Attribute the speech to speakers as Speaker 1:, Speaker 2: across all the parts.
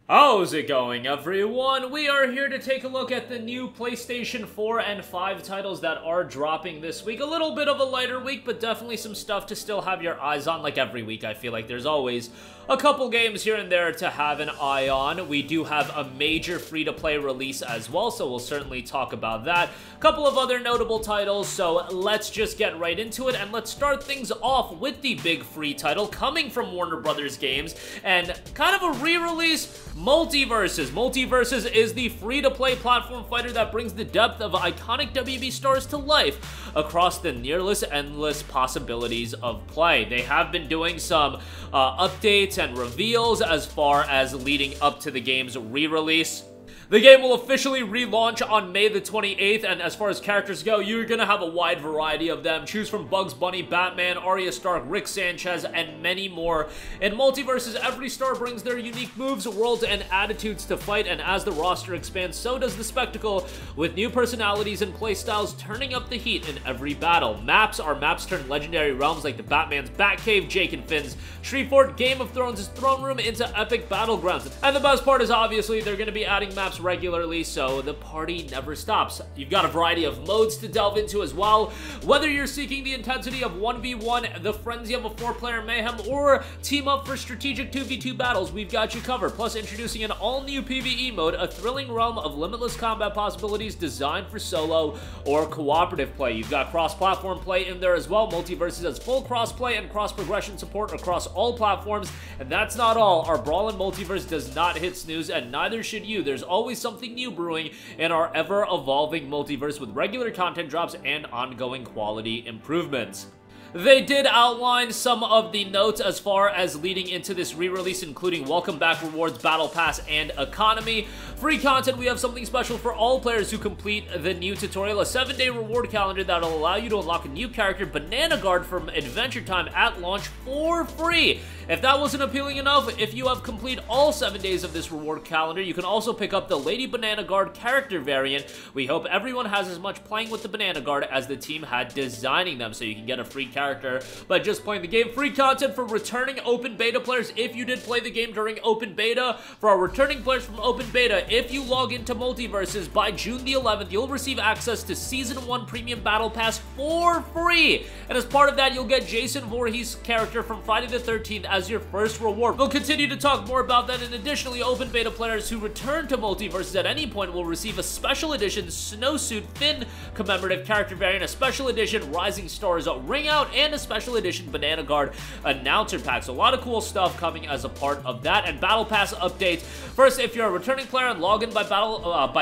Speaker 1: How's it going, everyone? We are here to take a look at the new PlayStation 4 and 5 titles that are dropping this week. A little bit of a lighter week, but definitely some stuff to still have your eyes on. Like every week, I feel like there's always a couple games here and there to have an eye on. We do have a major free-to-play release as well, so we'll certainly talk about that. A couple of other notable titles, so let's just get right into it, and let's start things off with the big free title coming from Warner Brothers Games, and kind of a re-release, MultiVersus. MultiVersus is the free-to-play platform fighter that brings the depth of iconic WB stars to life across the nearly endless possibilities of play. They have been doing some updates and reveals as far as leading up to the game's re-release. The game will officially relaunch on May the 28th, and as far as characters go, you're gonna have a wide variety of them. Choose from Bugs Bunny, Batman, Arya Stark, Rick Sanchez, and many more. In MultiVersus, every star brings their unique moves, worlds, and attitudes to fight, and as the roster expands, so does the spectacle, with new personalities and playstyles turning up the heat in every battle. Maps turn legendary realms like the Batman's Batcave, Jake and Finn's Shreveport, Game of Thrones' throne room into epic battlegrounds. And the best part is obviously they're gonna be adding maps regularly, so the party never stops. You've got a variety of modes to delve into as well. Whether you're seeking the intensity of 1v1, the frenzy of a 4-player mayhem, or team up for strategic 2v2 battles, we've got you covered. Plus, introducing an all-new PvE mode, a thrilling realm of limitless combat possibilities designed for solo or cooperative play. You've got cross-platform play in there as well. MultiVersus has full cross-play and cross-progression support across all platforms, and that's not all. Our Brawl in Multiverse does not hit snooze, and neither should you. There's always something new brewing in our ever-evolving multiverse with regular content drops and ongoing quality improvements. They did outline some of the notes as far as leading into this re-release, including welcome back rewards, battle pass, and economy. Free content, we have something special for all players who complete the new tutorial, a 7-day reward calendar that'll allow you to unlock a new character, Banana Guard, from Adventure Time at launch for free. If that wasn't appealing enough, if you have complete all 7 days of this reward calendar, you can also pick up the Lady Banana Guard character variant. We hope everyone has as much playing with the Banana Guard as the team had designing them, so you can get a free character by just playing the game. Free content for returning open beta players if you did play the game during open beta. For our returning players from open beta, if you log into MultiVersus by June the 11th, you'll receive access to Season 1 Premium Battle Pass for free. And as part of that, you'll get Jason Voorhees' character from Friday the 13th as your first reward. We'll continue to talk more about that, and additionally, open beta players who return to MultiVersus at any point will receive a special edition Snowsuit Finn commemorative character variant, a special edition Rising Stars Ring Out, and a special edition Banana Guard announcer pack. So a lot of cool stuff coming as a part of that. And Battle Pass updates. First, if you're a returning player and log in by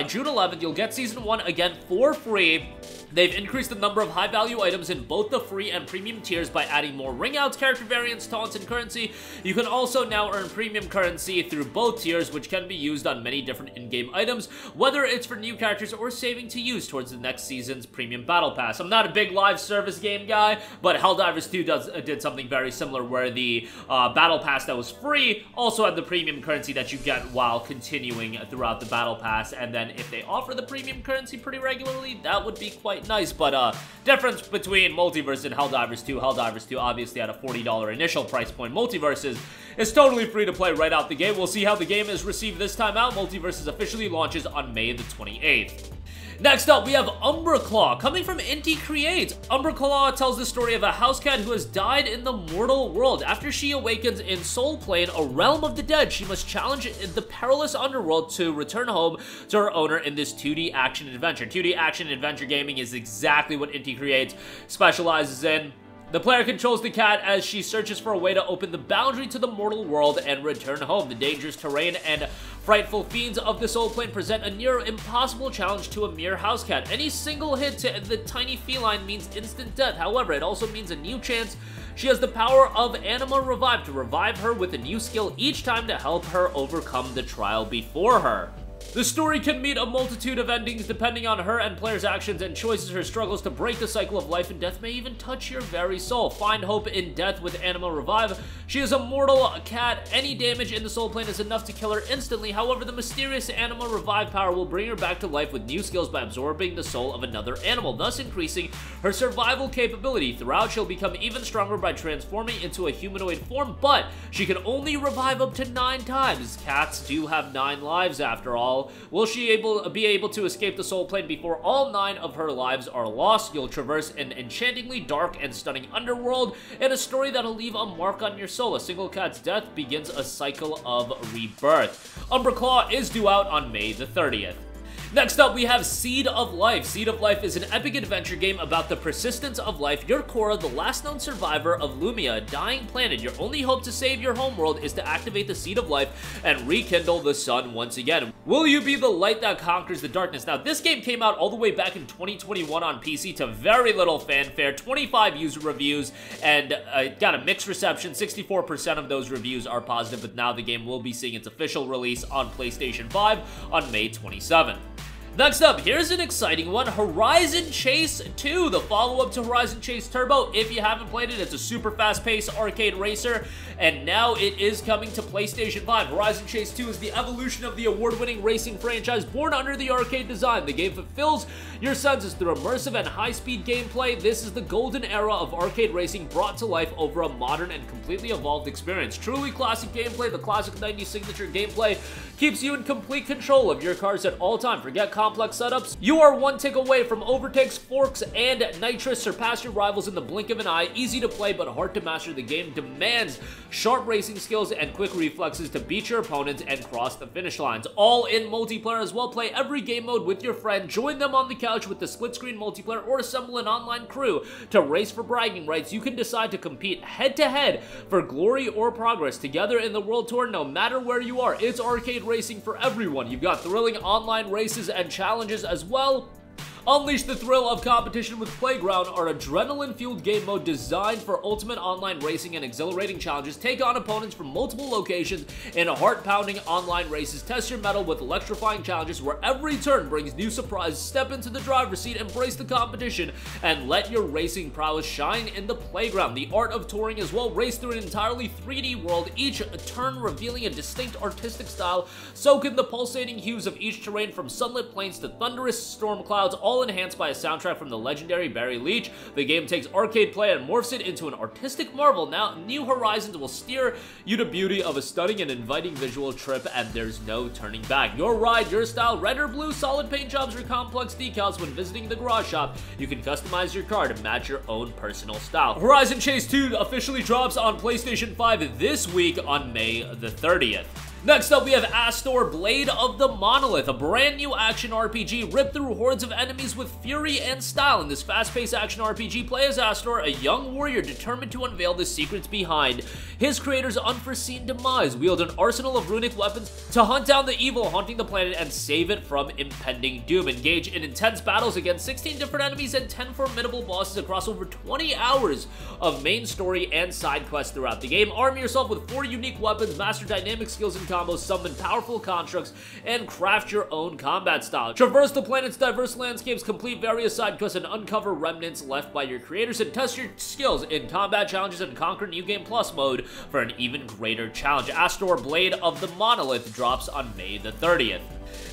Speaker 1: June 11th, you'll get Season 1 again for free. They've increased the number of high-value items in both the free and premium tiers by adding more ring outs, character variants, taunts, and currency. You can also now earn premium currency through both tiers, which can be used on many different in-game items, whether it's for new characters or saving to use towards the next season's premium battle pass. I'm not a big live service game guy, but Helldivers 2 did something very similar, where the battle pass that was free also had the premium currency that you get while continuing throughout the battle pass, and then if they offer the premium currency pretty regularly, that would be quite nice. But difference between MultiVersus and Helldivers 2. Helldivers 2 obviously had a $40 initial price point. MultiVersus is totally free to play right out the gate. We'll see how the game is received this time out. MultiVersus officially launches on May the 28th. Next up, we have Umbraclaw, coming from Inti Creates. Umbraclaw tells the story of a house cat who has died in the mortal world. After she awakens in Soul Plane, a realm of the dead, she must challenge the perilous underworld to return home to her owner in this 2D action adventure. 2D action adventure gaming is exactly what Inti Creates specializes in. The player controls the cat as she searches for a way to open the boundary to the mortal world and return home. The dangerous terrain and frightful fiends of the Soul Plane present a near impossible challenge to a mere house cat. Any single hit to the tiny feline means instant death. However, it also means a new chance. She has the power of Anima Revive to revive her with a new skill each time to help her overcome the trial before her. The story can meet a multitude of endings depending on her and players' actions and choices. Her struggles to break the cycle of life and death may even touch your very soul. Find hope in death with Anima Revive. She is a mortal cat. Any damage in the soul plane is enough to kill her instantly. However, the mysterious Anima Revive power will bring her back to life with new skills by absorbing the soul of another animal, thus increasing her survival capability. Throughout, she'll become even stronger by transforming into a humanoid form, but she can only revive up to 9 times. Cats do have 9 lives after all. Will she be able to escape the soul plane before all 9 of her lives are lost? You'll traverse an enchantingly dark and stunning underworld and a story that'll leave a mark on your soul. A single cat's death begins a cycle of rebirth. Umbraclaw is due out on May the 30th. Next up, we have Seed of Life. Seed of Life is an epic adventure game about the persistence of life. You're Cora, the last known survivor of Lumia, a dying planet. Your only hope to save your homeworld is to activate the Seed of Life and rekindle the sun once again. Will you be the light that conquers the darkness? Now, this game came out all the way back in 2021 on PC to very little fanfare, 25 user reviews, and got a mixed reception. 64% of those reviews are positive, but now the game will be seeing its official release on PlayStation 5 on May 27th. Next up, here's an exciting one, Horizon Chase 2, the follow-up to Horizon Chase Turbo. If you haven't played it, it's a super fast-paced arcade racer, and now it is coming to PlayStation 5. Horizon Chase 2 is the evolution of the award-winning racing franchise born under the arcade design. The game fulfills your senses through immersive and high-speed gameplay. This is the golden era of arcade racing brought to life over a modern and completely evolved experience. Truly classic gameplay, the classic 90s signature gameplay keeps you in complete control of your cars at all time. Forget complex setups. You are one tick away from overtakes, forks, and nitrous. Surpass your rivals in the blink of an eye. Easy to play, but hard to master. The game demands sharp racing skills and quick reflexes to beat your opponents and cross the finish lines. All in multiplayer as well. Play every game mode with your friend. Join them on the couch with the split-screen multiplayer or assemble an online crew to race for bragging rights. You can decide to compete head-to-head for glory or progress together in the World Tour. No matter where you are, it's arcade racing for everyone. You've got thrilling online races and challenges as well. Unleash the thrill of competition with Playground, our adrenaline-fueled game mode designed for ultimate online racing and exhilarating challenges. Take on opponents from multiple locations in heart-pounding online races. Test your mettle with electrifying challenges where every turn brings new surprises. Step into the driver's seat, embrace the competition, and let your racing prowess shine in the Playground. The art of touring as well. Race through an entirely 3D world, each turn revealing a distinct artistic style. Soak in the pulsating hues of each terrain from sunlit plains to thunderous storm clouds, all enhanced by a soundtrack from the legendary Barry Leach. The game takes arcade play and morphs it into an artistic marvel. Now, New Horizons will steer you to beauty of a stunning and inviting visual trip, and there's no turning back. Your ride, your style, red or blue, solid paint jobs, or complex decals. When visiting the garage shop, you can customize your car to match your own personal style. Horizon Chase 2 officially drops on PlayStation 5 this week on May the 30th. Next up, we have Astor, Blade of the Monolith, a brand new action RPG. Rip through hordes of enemies with fury and style. In this fast-paced action RPG, play as Astor, a young warrior determined to unveil the secrets behind his creator's unforeseen demise. Wield an arsenal of runic weapons to hunt down the evil haunting the planet and save it from impending doom. Engage in intense battles against 16 different enemies and 10 formidable bosses across over 20 hours of main story and side quests throughout the game. Arm yourself with 4 unique weapons, master dynamic skills and combos, summon powerful constructs, and craft your own combat style. Traverse the planet's diverse landscapes, complete various side quests, and uncover remnants left by your creators, and test your skills in combat challenges and conquer New Game Plus mode for an even greater challenge. Astor, Blade of the Monolith drops on May the 30th.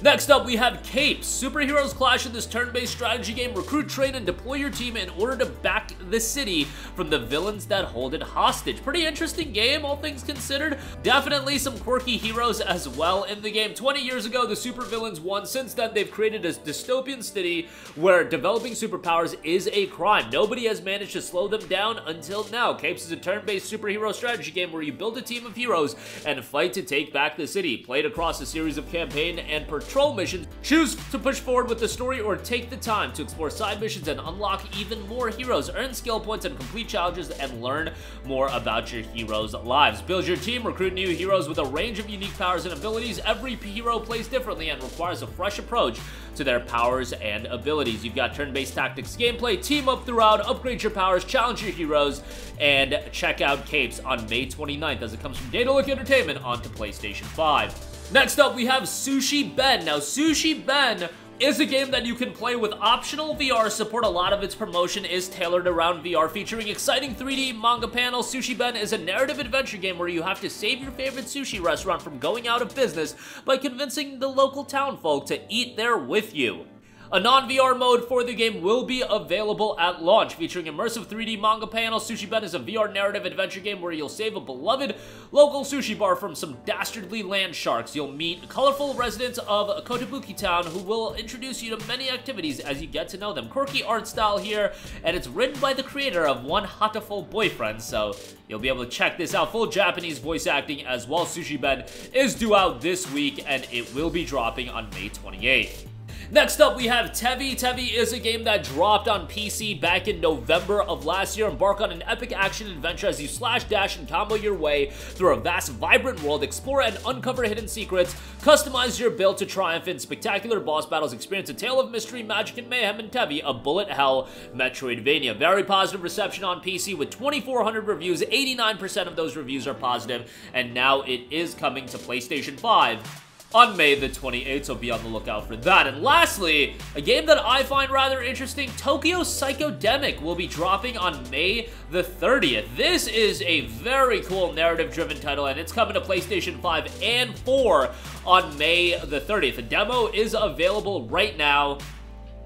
Speaker 1: Next up, we have Capes. Superheroes clash in this turn-based strategy game. Recruit, train, and deploy your team in order to back the city from the villains that hold it hostage. Pretty interesting game, all things considered. Definitely some quirky heroes as well in the game. 20 years ago, the supervillains won. Since then, they've created a dystopian city where developing superpowers is a crime. Nobody has managed to slow them down until now. Capes is a turn-based superhero strategy game where you build a team of heroes and fight to take back the city. Played across a series of campaign and patrol missions. Choose to push forward with the story or take the time to explore side missions and unlock even more heroes. Earn skill points and complete challenges and learn more about your heroes' lives. Build your team, recruit new heroes with a range of unique powers and abilities. Every hero plays differently and requires a fresh approach to their powers and abilities. You've got turn-based tactics gameplay, team up throughout, upgrade your powers, challenge your heroes, and check out Capes on May 29th as it comes from Daedalic Entertainment onto PlayStation 5. Next up, we have Sushi Ben. Now, Sushi Ben is a game that you can play with optional VR support. A lot of its promotion is tailored around VR, featuring exciting 3D manga panels. Sushi Ben is a narrative adventure game where you have to save your favorite sushi restaurant from going out of business by convincing the local townfolk to eat there with you. A non-VR mode for the game will be available at launch, featuring immersive 3D manga panels. Sushi Ben is a VR narrative adventure game where you'll save a beloved local sushi bar from some dastardly land sharks. You'll meet colorful residents of Kotobuki Town who will introduce you to many activities as you get to know them. Quirky art style here, and it's written by the creator of One Hatoful Boyfriend, so you'll be able to check this out. Full Japanese voice acting as well. Sushi Ben is due out this week, and it will be dropping on May 28th. Next up, we have TEVI. TEVI is a game that dropped on PC back in November of last year. Embark on an epic action-adventure as you slash, dash, and combo your way through a vast, vibrant world. Explore and uncover hidden secrets. Customize your build to triumph in spectacular boss battles. Experience a tale of mystery, magic, and mayhem in TEVI, a bullet hell Metroidvania. Very positive reception on PC with 2,400 reviews. 89% of those reviews are positive, and now it is coming to PlayStation 5 on May the 28th, so be on the lookout for that. And lastly, a game that I find rather interesting, Tokyo Psychodemic, will be dropping on May the 30th. This is a very cool narrative-driven title, and it's coming to PlayStation 5 and 4 on May the 30th. The demo is available right now,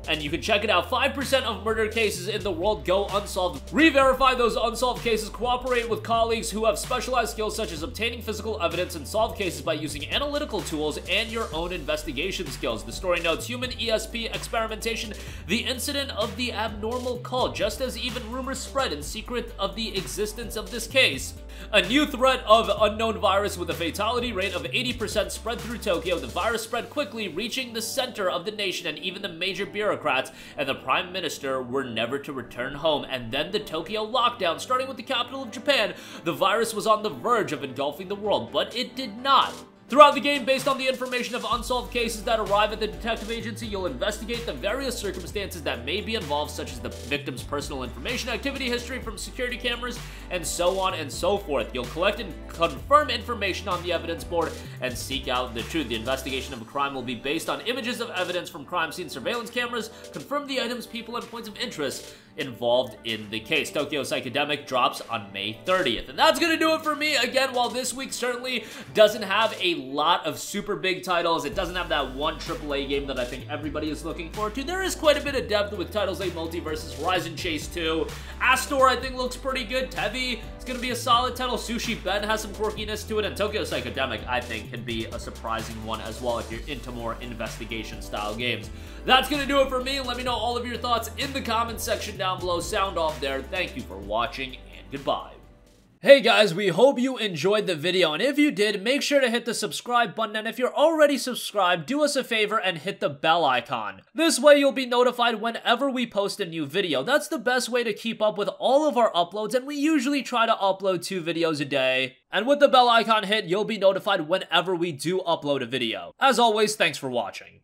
Speaker 1: and you can check it out. 5% of murder cases in the world go unsolved. Re-verify those unsolved cases, cooperate with colleagues who have specialized skills such as obtaining physical evidence, and solve cases by using analytical tools and your own investigation skills. The story notes human ESP experimentation, the incident of the abnormal cult, just as even rumors spread in secret of the existence of this case. A new threat of unknown virus with a fatality rate of 80% spread through Tokyo. The virus spread quickly, reaching the center of the nation, and even the major bureaucrats and the prime minister were never to return home. And then the Tokyo lockdown, starting with the capital of Japan. The virus was on the verge of engulfing the world, but it did not. Throughout the game, based on the information of unsolved cases that arrive at the detective agency, you'll investigate the various circumstances that may be involved, such as the victim's personal information, activity history from security cameras, and so on and so forth. You'll collect and confirm information on the evidence board and seek out the truth. The investigation of a crime will be based on images of evidence from crime scene surveillance cameras, confirm the items, people, and points of interest involved in the case. Tokyo Psychodemic drops on May 30th. And that's gonna do it for me. Again, while this week certainly doesn't have a lot of super big titles, it doesn't have that one AAA game that I think everybody is looking forward to. There is quite a bit of depth with titles like MultiVersus, Horizon Chase 2, Astor I think looks pretty good, TEVI is gonna be a solid title, Sushi Ben has some quirkiness to it, and Tokyo Psychodemic I think can be a surprising one as well if you're into more investigation style games. That's gonna do it for me. Let me know all of your thoughts in the comments section down below. Sound off there. Thank you for watching, and goodbye. Hey guys, we hope you enjoyed the video, and if you did, make sure to hit the subscribe button, and if you're already subscribed, do us a favor and hit the bell icon. This way you'll be notified whenever we post a new video. That's the best way to keep up with all of our uploads, and we usually try to upload 2 videos a day. And with the bell icon hit, you'll be notified whenever we do upload a video. As always, thanks for watching.